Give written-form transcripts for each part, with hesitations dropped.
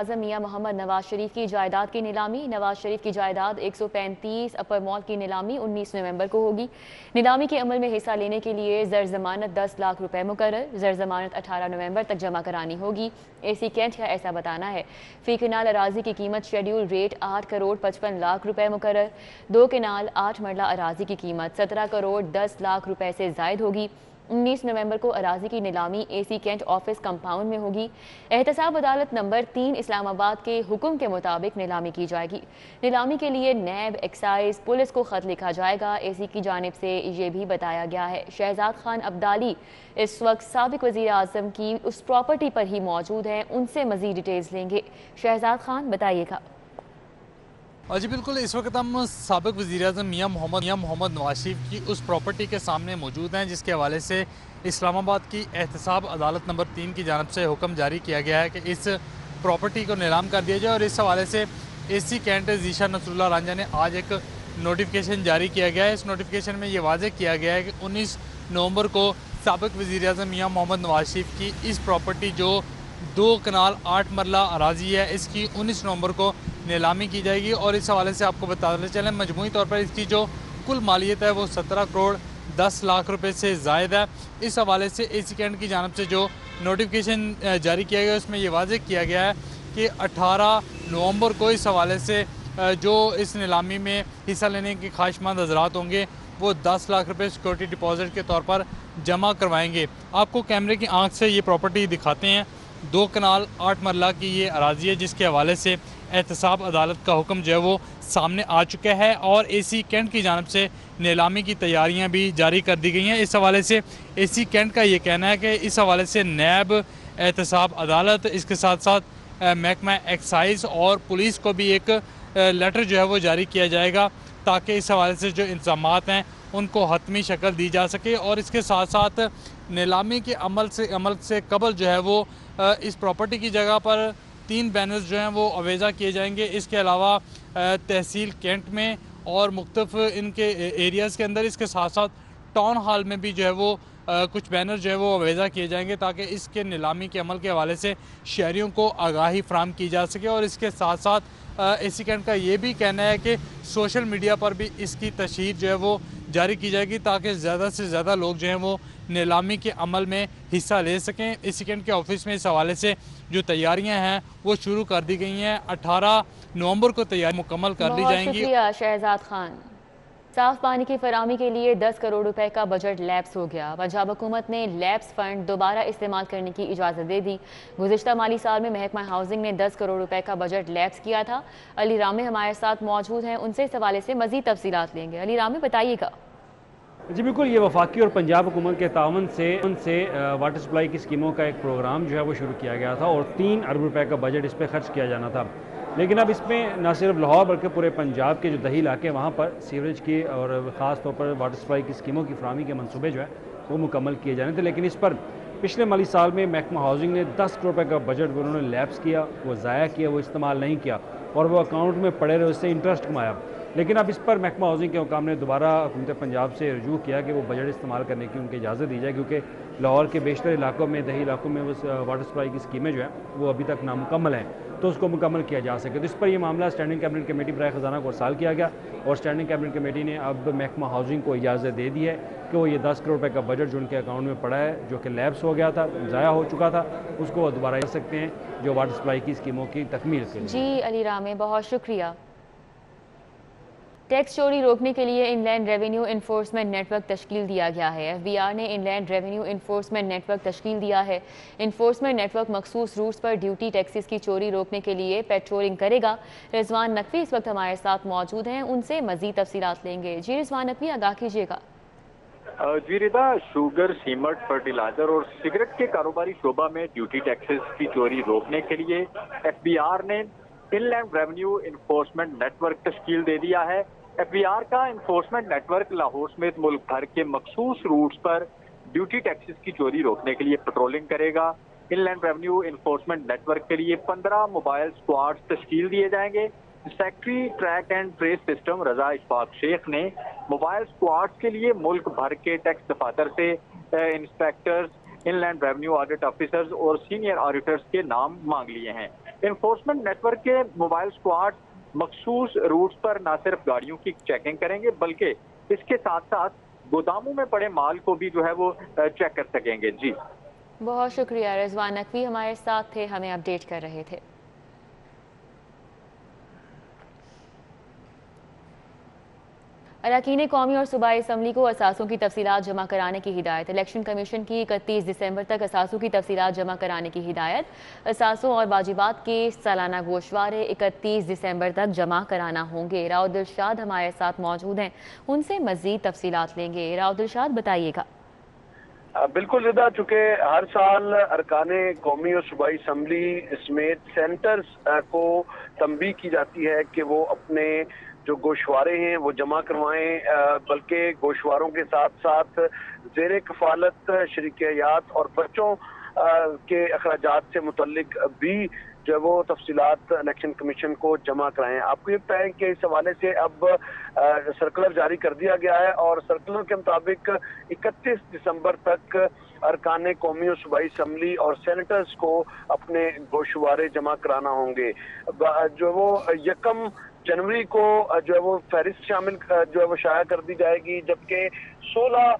आज़म मियां मोहम्मद नवाज शरीफ की जायदाद की नीलामी। नवाज शरीफ की जायदाद 135 अपर मॉल की नीलामी 19 नवंबर को होगी। नीलामी के अमल में हिस्सा लेने के लिए ज़र जमानत 10 लाख रुपए मुकर्रर। ज़र जमानत 18 नवंबर तक जमा करानी होगी। एसी कैंट का ऐसा बताना है। फी किनाल अराजी की कीमत शेड्यूल रेट 8 करोड़ 55 लाख रुपए मुकर्रर। 2 किनाल 8 मरला अराजी की कीमत 17 करोड़ 10 लाख रुपए से जायद होगी। 19 नवंबर को अराजी की नीलामी एसी कैंट ऑफिस कंपाउंड में होगी। एहतसाब अदालत नंबर 3 इस्लामाबाद के हुक्म के मुताबिक नीलामी की जाएगी। नीलामी के लिए नैब, एक्साइज, पुलिस को खत लिखा जाएगा। एसी की जानिब से ये भी बताया गया है। शहजाद खान अब्दाली इस वक्त साबिक वज़ीर आज़म की उस प्रॉपर्टी पर ही मौजूद हैं, उनसे मज़ीद डिटेल्स लेंगे। शहजाद खान बताइएगा। जी बिल्कुल, इस वक्त हम साबिक वज़ीर-ए-आज़म मियां मोहम्मद नवाज शरीफ की उस प्रॉपर्टी के सामने मौजूद हैं, जिसके हवाले से इस्लामाबाद की एहतसाब अदालत नंबर 3 की जानब से हुक्म जारी किया गया है कि इस प्रॉपर्टी को नीलाम कर दिया जाए। और इस हवाले से एसी कैंट ज़ीशा नसरुल्लाह रांझा ने आज एक नोटिफिकेशन जारी किया गया है। इस नोटिफिकेशन में ये वाज़ेह किया गया है कि 19 नवंबर को साबिक वज़ीर-ए-आज़म मियां मोहम्मद नवाज शरीफ की इस प्रॉपर्टी जो 2 कनाल 8 मरला अराजी है, इसकी 19 नवंबर को नीलामी की जाएगी। और इस हवाले से आपको बताते चलें, मजमूई तौर पर इसकी जो कुल मालियत है वो 17 करोड़ 10 लाख रुपए से ज़ायद है। इस हवाले से एसी कैंट की जानब से जो नोटिफिकेशन जारी किया गया उसमें ये वाज़ेह किया गया है कि 18 नवंबर को इस हवाले से जो इस नीलामी में हिस्सा लेने के ख्वाहिशमंद हज़रात होंगे वो 10 लाख रुपए सिक्योरिटी डिपॉजिट के तौर पर जमा करवाएंगे। आपको कैमरे की आंख से ये प्रॉपर्टी दिखाते हैं। 2 कनाल 8 मरला की ये अराजी है, जिसके हवाले से एहतसाब अदालत का हुक्म जो है वो सामने आ चुका है और एसी कैंट की जानब से नीलामी की तैयारियां भी जारी कर दी गई हैं। इस हवाले से एसी कैंट का ये कहना है कि इस हवाले से नैब, एहतसाब अदालत, इसके साथ साथ महकमा एक्साइज और पुलिस को भी एक लेटर जो है वो जारी किया जाएगा, ताकि इस हवाले से जो इंतज़ामात हैं उनको हतमी शक्ल दी जा सके। और इसके साथ साथ नीलामी के अमल से कबल जो है वो इस प्रॉपर्टी की जगह पर 3 बैनर्स जो हैं वो अवेजा किए जाएंगे। इसके अलावा तहसील कैंट में और मुख्तलिफ इनके एरियाज़ के अंदर, इसके साथ साथ टाउन हॉल में भी जो है वो कुछ बैनर जो है वो अवेजा किए जाएंगे, ताकि इसके नीलामी के अमल के हवाले से शहरियों को आगाही फ्राहम की जा सके। और इसके साथ साथ एसी कैंट का ये भी कहना है कि सोशल मीडिया पर भी इसकी तशहीर जो है वो जारी की जाएगी, ताकि ज़्यादा से ज़्यादा लोग जो हैं वो नीलामी के अमल में हिस्सा ले सकें। एसी कैंट के ऑफिस में इस हवाले से जो तैयारियां हैं वो शुरू कर दी गई हैं। 18 नवंबर को तैयारी मुकम्मल कर ली जाएंगी। शुक्रिया शहजाद खान। साफ पानी की फराहमी के लिए 10 करोड़ रुपए का बजट लैप्स हो गया। पंजाब हुकूमत ने लैप्स फंड दोबारा इस्तेमाल करने की इजाज़त दे दी। गुज़िश्ता माली साल में महकमा हाउसिंग ने 10 करोड़ रुपए का बजट लैप्स किया था। अली रामे हमारे साथ मौजूद हैं, उनसे इस हवाले से मज़ीद तफसीलात लेंगे। अली रामे बताइएगा। जी बिल्कुल, ये वफाकी और पंजाब हुकूमत के तावन से वाटर सप्लाई की स्कीमों का एक प्रोग्राम जो है वो शुरू किया गया था और 3 अरब रुपए का बजट इस पर खर्च किया जाना था। लेकिन अब इसमें न सिर्फ लाहौर बल्कि पूरे पंजाब के जो दही इलाके वहाँ पर सीवरेज की और ख़ास तौर पर वाटर सप्लाई की स्कीमों की फराहमी के मनसूबे जो है वो मुकम्मल किए जाने थे। लेकिन इस पर पिछले माली साल में महकमा हाउसिंग ने 10 करोड़ रुपये का बजट उन्होंने लैप्स किया, वो ज़ाया किया, वो इस्तेमाल नहीं किया और वो अकाउंट में पड़े रहे, उससे इंटरेस्ट कमाया। लेकिन अब इस पर महकमा हाउसिंग के हुकाम ने दोबारा हुकूमत पंजाब से रजू किया कि वो बजट इस्तेमाल करने की उनकी इजाज़त दी जाए, क्योंकि लाहौर के बेशतर इलाकों में, दही इलाकों में वो वाटर सप्लाई की स्कीमें जो हैं वो अभी तक नामुकम्मल हैं, तो उसको मुकम्मल किया जा सके। तो इस पर यह मामला स्टैंडिंग कैबिनेट कमेटी बराए ख़जाना को अर्साल किया गया और स्टैंडिंग कैबिनेट कमेटी ने अब महकमा हाउसिंग को इजाज़त दे दी है कि वो ये 10 करोड़ रुपये का बजट जो उनके अकाउंट में पड़ा है, जो कि लैप्स हो गया था, ज़ाया हो चुका था, उसको दोबारा कर सकते हैं जो वाटर सप्लाई की स्कीमों की तकमील के लिए। जी अली रामे, बहुत शुक्रिया। टैक्स चोरी रोकने के लिए इनलैंड रेवेन्यू इन्फोर्समेंट नेटवर्क तश्कील दिया गया है। एफबीआर ने इनलैंड रेवेन्यू इन्फोर्समेंट नेटवर्क तश्कील दिया है। इन्फोर्समेंट नेटवर्क मखसूस रूट्स पर ड्यूटी टैक्सेस की चोरी रोकने के लिए पेट्रोलिंग करेगा। रिजवान नकवी इस वक्त हमारे साथ मौजूद हैं, उनसे मजीद तफसीलात लेंगे। जी रिजवान नकवी, आगाह कीजिएगा। जी रिदा, शुगर, सीमेंट, फर्टिलाइजर और सिगरेट के कारोबारी शोबा में ड्यूटी टैक्सेस की चोरी रोकने के लिए एफबीआर ने इनलैंड रेवेन्यू इन्फोर्समेंट नेटवर्क तश्कील दे दिया है। एफबीआर का इन्फोर्समेंट नेटवर्क लाहौर समेत मुल्क भर के मखसूस रूट्स पर ड्यूटी टैक्सेस की चोरी रोकने के लिए पेट्रोलिंग करेगा। इनलैंड रेवेन्यू इन्फोर्समेंट नेटवर्क के लिए 15 मोबाइल स्क्वाड्स तश्कील दिए जाएंगे। Secretary track and trace system Raza Ishfaq Sheikh ने मोबाइल स्क्वाड्स के लिए मुल्क भर के टैक्स दफातर से inspectors, inland revenue audit officers और सीनियर ऑडिटर्स के नाम मांग लिए हैं। इन्फोर्समेंट नेटवर्क के मोबाइल स्क्वाड मखसूस रूट्स पर न सिर्फ गाड़ियों की चेकिंग करेंगे बल्कि इसके साथ साथ गोदामों में पड़े माल को भी जो है वो चेक कर सकेंगे। जी बहुत शुक्रिया रिजवान नकवी हमारे साथ थे, हमें अपडेट कर रहे थे। अरकान कौमी और सूबाई असम्बली को असासों की तफसीलात जमा कराने की हिदायत। इलेक्शन कमीशन की 31 दिसंबर तक असासों की तफसीलात जमा कराने की हिदायत। असासों और वाजिबात के सालाना गोशवारे 31 दिसंबर तक जमा कराना होंगे। राव दिलशाद हमारे साथ मौजूद हैं, उनसे मजीद तफसीलात लेंगे। राव दिलशाद बताइएगा। बिल्कुल रिदा, चूँकि हर साल अरकान कौमी और सूबाई असम्बली समेत सेंटर्स को तंबीह की जाती है कि वो अपने जो गोशवारे हैं वो जमा करवाएं, बल्कि गोशवारों के साथ साथ ज़ेर कफालत शरीकियात और बच्चों के अखराजात से मुतल्लिक भी जो वो तफसीलात इलेक्शन कमीशन को जमा कराएं। आपको ये बताएं कि इस हवाले से अब सर्कुलर जारी कर दिया गया है और सर्कुलर के मुताबिक 31 दिसंबर तक अरकान कौमी और सूबाई असम्बली और सेनेटर्स को अपने गोशवारे जमा कराना होंगे। जो वो 1 जनवरी को जो है वो फहरिस्त शामिल जो है वो शाया कर दी जाएगी, जबकि 16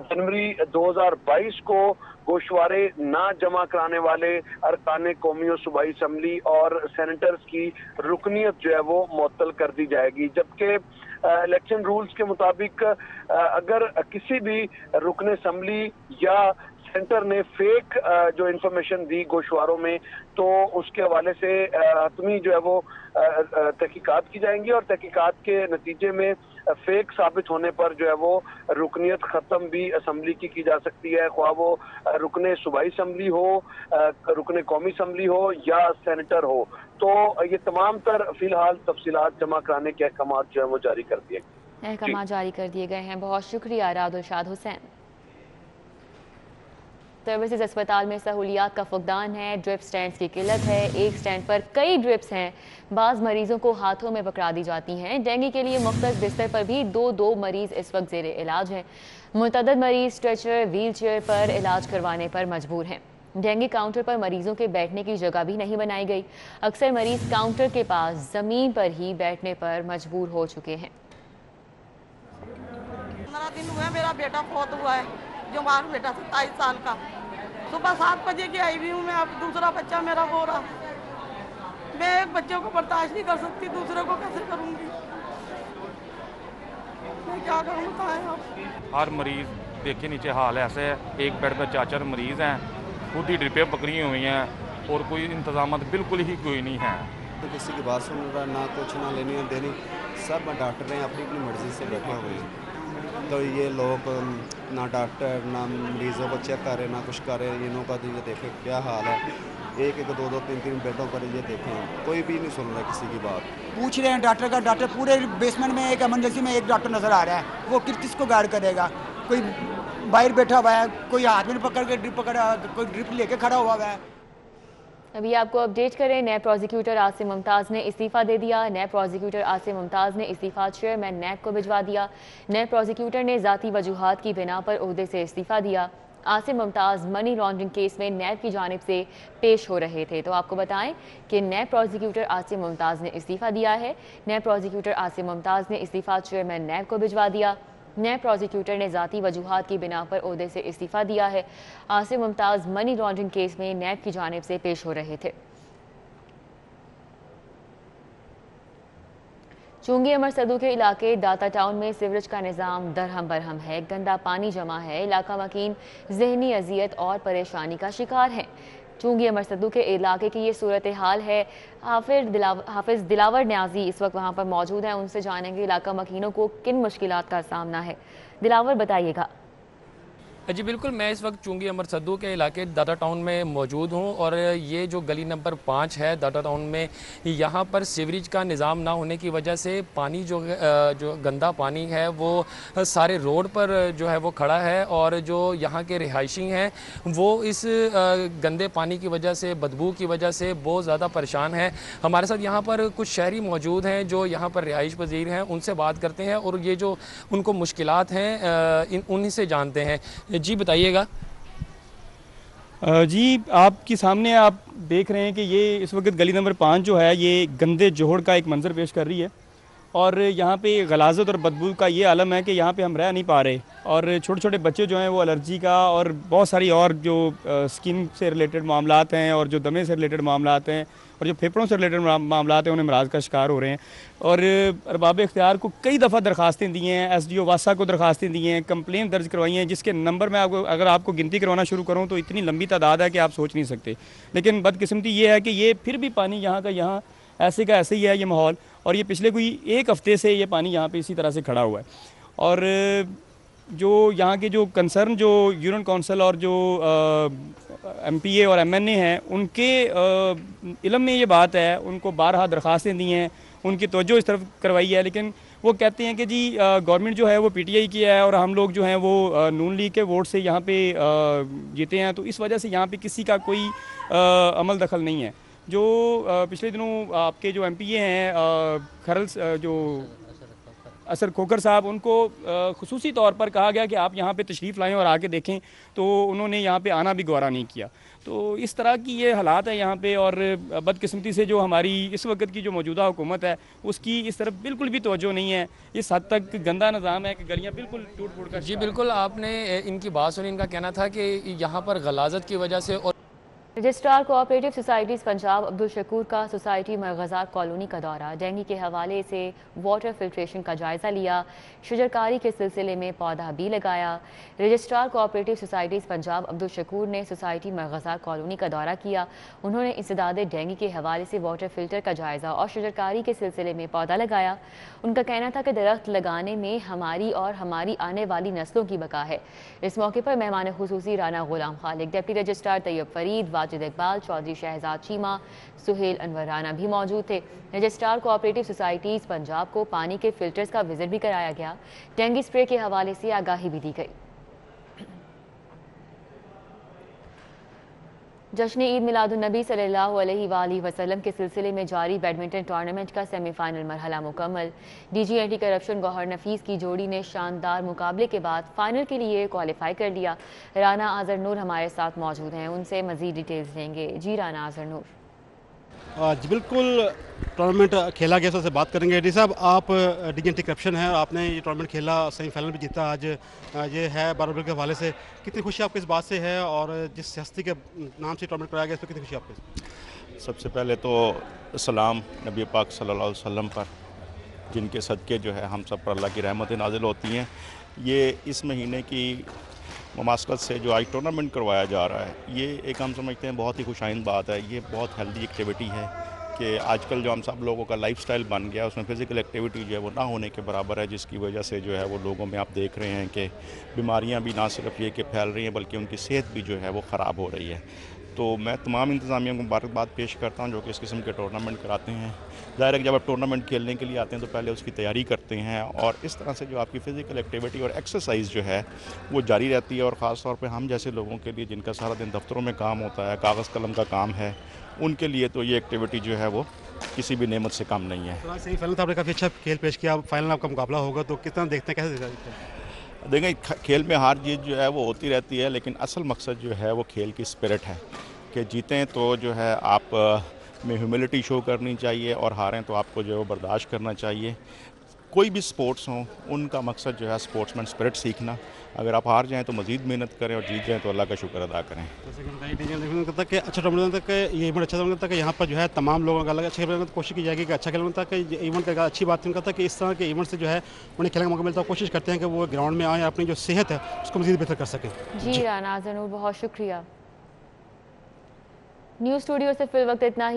जनवरी 2022 को गोशवारे ना जमा कराने वाले अरकान कौमी और सूबाई असम्बली और सेनेटर्स की रुकनियत जो है वो मुअत्तल कर दी जाएगी। जबकि इलेक्शन रूल्स के मुताबिक अगर किसी भी रुकन असम्बली या सेंटर ने फेक जो इंफॉर्मेशन दी गोशवारों में, तो उसके हवाले से हतमी जो है वो तहकीकात की जाएंगी और तहकीकात के नतीजे में फेक साबित होने पर जो है वो रुकनियत खत्म भी असम्बली की जा सकती है, ख्वाह वो रुकने सूबाई असम्बली हो, रुकने कौमी असम्बली हो या सेनेटर हो। तो ये तमाम तर फिलहाल तफसीलात जमा कराने के अहकाम जो है वो जारी कर दिए गए हैं। बहुत शुक्रिया राव दिलशाद हुसैन। सर्विसेज अस्पताल में सहूलियात का फुकदान है, ड्रिप स्टैंड्स की किल्लत है। एक स्टैंड पर कई ड्रिप्स हैं, बाज़ मरीजों को हाथों में पकड़ा दी जाती हैं। डेंगू के लिए मुख्तलिफ बिस्तर पर भी दो मरीज इस वक्त जेर इलाज हैं। मुतअद्दिद मरीज स्ट्रेचर व्हील चेयर पर इलाज करवाने पर मजबूर हैं। डेंगू काउंटर पर मरीजों के बैठने की जगह भी नहीं बनाई गई। अक्सर मरीज काउंटर के पास जमीन पर ही बैठने पर मजबूर हो चुके हैं। 15 दिन हुए मेरा बेटा फौत हुआ है, जो हमारा बेटा 27 साल का। सुबह 7 बजे की आई हुई हूँ मैं, अब दूसरा बच्चा मेरा रो रहा। मैं एक बच्चे को बर्दाश्त नहीं कर सकती, दूसरे को कैसे करूँगी? मैं क्या करूँ बताएं आप। हर मरीज देखे नीचे हाल ऐसे है, एक बेड पर 4 मरीज हैं, खुद ही ड्रिपें पकड़ी हुई हैं और कोई इंतजाम बिल्कुल ही कोई नहीं है। तो किसी की बात सुन रहा ना कुछ ना लेनी ना देनी, सब डॉक्टर हैं अपनी अपनी मर्जी से बैठे हुए हैं। तो ये लोग ना डॉक्टर ना मरीज़ों को चेक कर रहे ना कुछ कर रहे। इन्हों का तो ये देखें क्या हाल है, एक 2 3 बेडों पर ये देखें, कोई भी नहीं सुन रहा किसी की बात। पूछ रहे हैं डॉक्टर का, डॉक्टर पूरे बेसमेंट में एक इमरजेंसी में एक डॉक्टर नज़र आ रहा है, वो किसको गाइड करेगा? कोई बाहर बैठा हुआ है, कोई हाथ में पकड़ के ड्रिप पकड़ा, कोई ड्रिप लेके खड़ा हुआ है। अभी आपको अपडेट करें, नैब प्रोसिक्यूटर आसिम मुमताज़ ने इस्तीफ़ा दे दिया। नैब प्रोसिक्यूटर आसिम मुमताज़ ने इस्तीफ़ा चेयरमैन नैब को भिजवा दिया। नैब प्रोसिक्यूटर ने ज़ाती वजूहात की बिना पर ओहदे से इस्तीफ़ा दिया। Asim Mumtaz money laundering case में नैब की जानिब से पेश हो रहे थे। तो आपको बताएं कि नैब प्रोसिक्यूटर आसिम मुमताज़ ने इस्तीफ़ा दिया है। नैब प्रोसिक्यूटर आसिम मुमताज़ ने इस्तीफ़ा चेयरमैन नैब को भिजवा दिया। नैब प्रोसिक्यूटर ने ज़ाती वजूहात की बिना पर ओहदे से इस्तीफ़ा दिया है। Asim Mumtaz money laundering case में नैब की जानिब से पेश हो रहे थे। चुंगी अमर सदू के इलाके दाता टाउन में सीवरेज का निज़ाम दरहम बरहम है। गंदा पानी जमा है। इलाका मकीन जहनी अजियत और परेशानी का शिकार है। चुंगी अमर सदू के इलाके की ये सूरत हाल है। हाफिज दिलावर न्याजी इस वक्त वहाँ पर मौजूद हैं, उनसे जानेंगे इलाका मकीनों को किन मुश्किलात का सामना है। दिलावर बताइएगा। जी बिल्कुल, मैं इस वक्त चुंगी अमर सद्दू के इलाके दाता टाउन में मौजूद हूं और ये जो गली नंबर 5 है दाता टाउन में, यहाँ पर सीवरेज का निज़ाम ना होने की वजह से पानी जो गंदा पानी है वो सारे रोड पर जो है वो खड़ा है और जो यहाँ के रिहायशी हैं वो इस गंदे पानी की वजह से, बदबू की वजह से बहुत ज़्यादा परेशान हैं। हमारे साथ यहाँ पर कुछ शहरी मौजूद हैं जो यहाँ पर रिहाइश पजीर हैं, उनसे बात करते हैं और ये जो उनको मुश्किलात हैं उन्हीं से जानते हैं। जी बताइएगा। जी, आपके सामने आप देख रहे हैं कि ये इस वक्त गली नंबर 5 जो है ये गंदे जोहड़ का एक मंज़र पेश कर रही है और यहाँ पे गलाज़त और बदबू का ये आलम है कि यहाँ पे हम रह नहीं पा रहे और छोटे छोटे बच्चे जो हैं वो एलर्जी का और बहुत सारी और जो स्किन से रिलेटेड मामलात हैं और जो दमे से रिलेटेड मामलात हैं और जो फेफड़ों से रिलेटेड मामलात हैं उन्हें अमराज का शिकार हो रहे हैं। और अरबाब इख्तियार को कई दफ़ा दरखास्तें दी हैं, SDO वासा को दरखास्तें दी हैं, कंप्लेन दर्ज करवाई हैं, जिसके नंबर मैं आपको अगर आपको गिनती करवाना शुरू करूँ तो इतनी लंबी तादाद है कि आप सोच नहीं सकते। लेकिन बदकिस्मती ये है कि ये फिर भी पानी यहाँ का यहाँ ऐसे का ऐसे ही है ये माहौल, और ये पिछले कोई एक हफ़्ते से ये पानी यहाँ पे इसी तरह से खड़ा हुआ है। और जो यहाँ के जो कंसर्न जो यूनियन काउंसिल और जो MPA और MNA हैं उनके इल्म में ये बात है, उनको बारहा दरख्वास्तें दी हैं, उनकी तवज्जो इस तरफ करवाई है, लेकिन वो कहते हैं कि जी गवर्नमेंट जो है वो PTI की है और हम लोग जो हैं वो नून लीग के वोट से यहाँ पे जीते हैं, तो इस वजह से यहाँ पे किसी का कोई अमल दखल नहीं है। जो पिछले दिनों आपके जो MPA हैं खरल जो असर खोकर साहब, उनको खुसूसी तौर पर कहा गया कि आप यहाँ पे तशरीफ़ लाएं और आके देखें, तो उन्होंने यहाँ पे आना भी गवारा नहीं किया। तो इस तरह की ये हालात है यहाँ पे, और बदकिस्मती से जो हमारी इस वक्त की जो मौजूदा हुकूमत है उसकी इस तरफ बिल्कुल भी तवज्जो नहीं है। इस हद तक गंदा निज़ाम है कि गलियाँ बिल्कुल टूट फूट कर। जी बिल्कुल, आपने इनकी बात सुनी, इनका कहना था कि यहाँ पर गलाजत की वजह से। और registrar cooperative societies Punjab Abdul Shakoor का सोसाइटी मगज़ार कॉलोनी का दौरा, डेंगू के हवाले से वाटर फिल्ट्रेशन का जायज़ा लिया, शजरकारी के सिलसिले में पौधा भी लगाया। Registrar cooperative societies Punjab Abdul Shakoor ने सोसाइटी मगज़ार कॉलोनी का दौरा किया। उन्होंने इंसदाद डेंगू के हवाले से वाटर फिल्टर का जायज़ा और शजरकारी के सिलसिले में पौधा लगाया। उनका कहना था कि दरख्त लगाने में हमारी और हमारी आने वाली नस्लों की बका है। इस मौके पर मेहमान खुसूसी राना गुलाम खालिक, डिप्टी रजिस्ट्रार तैयब फरीद, वाजिद इकबाल, चौधरी शहजाद चीमा, सुहेल अनवर राना भी मौजूद थे। रजिस्ट्रार कोऑपरेटिव सोसाइटीज़ पंजाब को पानी के फिल्टर्स का विजिट भी कराया गया। डेंगू स्प्रे के हवाले से आगाही भी दी गई। जश्न ईद मिलादुन्नबी सल्लल्लाहु अलैहि वसल्लम के सिलसिले में जारी बैडमिंटन टूर्नामेंट का सेमीफाइनल मरहला मुकम्मल। DG एंटी करप्शन गौहर नफीस की जोड़ी ने शानदार मुकाबले के बाद फाइनल के लिए क्वालिफाई कर लिया। राना आजर नूर हमारे साथ मौजूद हैं, उनसे मजीद डिटेल्स लेंगे। जी राना आजर नूर। जी बिल्कुल, टूर्नामेंट खेला गया, उससे बात करेंगे। डी साहब, आप DG एंटी करप्शन है, आपने ये टूर्नामेंट खेला, सेमीफाइनल भी जीता, आज ये है 12 के हवाले से, कितनी खुशी आपको इस बात से है, और जिस हस्ती के नाम से टूर्नामेंट कराया गया इस पर कितनी खुशी आपको? सबसे पहले तो सलाम नबी पाक सल्लल्लाहु अलैहि वसल्लम पर, जिनके सदक़े जो है हम सब पर अल्लाह की रहमतें नाजिल होती हैं। ये इस महीने की मुमासलत से जो आज टूर्नामेंट करवाया जा रहा है, ये एक हम समझते हैं बहुत ही खुशाइंद बात है। ये बहुत हेल्दी एक्टिविटी है कि आजकल जो हम सब लोगों का लाइफस्टाइल बन गया, उसमें फ़िज़िकल एक्टिविटी जो है वो ना होने के बराबर है, जिसकी वजह से जो है वो लोगों में आप देख रहे हैं कि बीमारियां भी ना सिर्फ ये कि फैल रही हैं बल्कि उनकी सेहत भी जो है वो ख़राब हो रही है। तो मैं तमाम इंतज़ामिया को मुबारकबाद पेश करता हूँ जो कि इस किस्म के टूर्नामेंट कराते हैं। ज़ाहिर है जब आप टूर्नामेंट खेलने के लिए आते हैं तो पहले उसकी तैयारी करते हैं, और इस तरह से जो आपकी फ़िज़िकल एक्टिविटी और एक्सरसाइज जो है वो जारी रहती है। और ख़ास तौर पे हम जैसे लोगों के लिए जिनका सारा दिन दफ्तरों में काम होता है, कागज़ कलम का काम है, उनके लिए तो ये एक्टिविटी जो है वो किसी भी नेमत से कम नहीं है। तो सेमीफाइनल तो आपने काफ़ी अच्छा खेल पेश किया, फाइनल आपका मुकाबला होगा, तो कितना देखते हैं, कैसे देखते हैं? देखें, खेल में हार जीत जो है वो होती रहती है, लेकिन असल मकसद जो है वो खेल की स्पिरिट है कि जीतें तो जो है आप में ह्यूमिलिटी शो करनी चाहिए, और हारें तो आपको जो है वो बर्दाश्त करना चाहिए। कोई भी स्पोर्ट्स हों, उनका मकसद जो है स्पोर्ट्समैन स्पिरिट सीखना। अगर आप हार जाएं तो मज़ीद मेहनत करें, और जीत जाएं तो अल्लाह का शुक्र अदा करें। जैसे कि करता कि अच्छा टूर्नामेंट तक ये इवेंट अच्छा करता कि यहाँ पर जो है तमाम लोगों का अलग अच्छा खेलने की कोशिश की जाएगी कि अच्छा खेलना कि इवेंट का अच्छी बात नहीं करता कि इस तरह के इवेंट से जो है उन्हें खेलने का मौका मिलता है। कोशिश करते हैं कि वो ग्राउंड में आएँ, अपनी जो सेहत है उसको मज़ीद बेहतर कर सकें। जी राना आजर नूर, बहुत शुक्रिया। न्यूज़ स्टूडियो से फिल वक्त इतना ही।